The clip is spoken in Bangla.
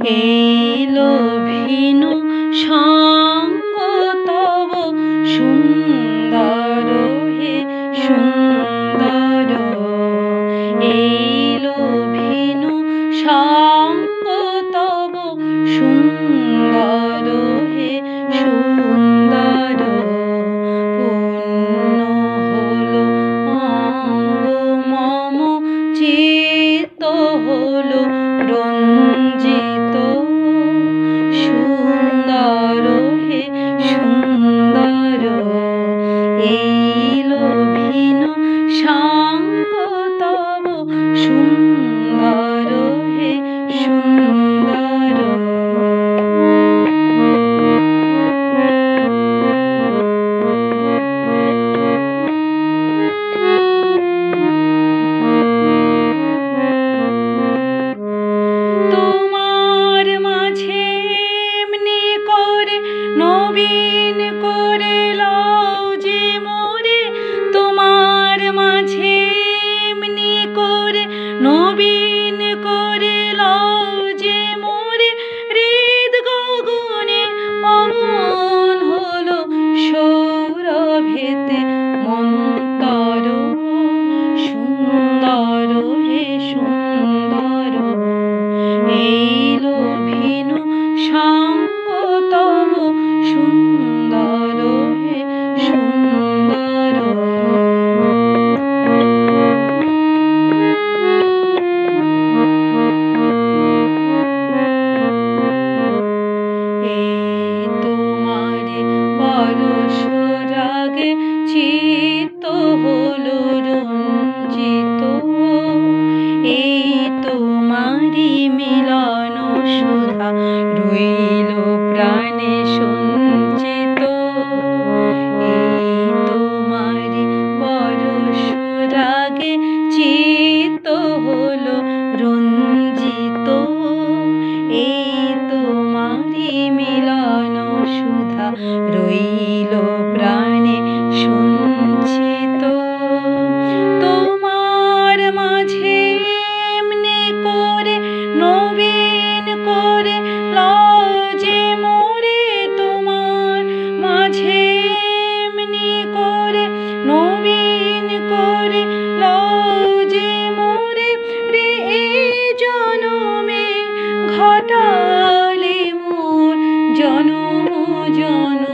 এলো ভিনু সঙ্গ তব সুন্দর হে সুন্দর। এলো ভিনু সঙ্গ তব সুন্দর হে সুন্দর। পূর্ণ হলো অঙ্গ মম চিত্ত হলো রঞ্জিত। সুন্দর হে সুন্দর। এলো ভিনু সঙ্গ তব সুন্দর হে সুন্দর। তোমার মাঝে এমনি করে নবীন করে লও যে মোরে। তোমার মাঝে এমনি করে নবীন করে লও যে মোরে। হৃদ গগনে পবন হলো সৌরভেতে মন্তর। সুন্দর হে সুন্দর। এলো ভিনু সঙ্গ তব সুন্দর হে সুন্দর। এই তোমারে পরশ রাগে চিত্ত হলো রঞ্জিত। এই তোমারি মিলন সুধা রইল প্রাণে সঞ্চিত। এই তোমারি পরশ রাগে চিত্ত হলো রঞ্জিত। এই তোমারি মিলন সুধা রইল প্রাণে সঞ্চিত। তোমার মাঝে এমনি করে নবীন করে লও যে মোরে। তোমার মাঝে এমনি করে নবীন করে লও যে মোরে। এই জনমে ঘটালে মোর জনম জনম।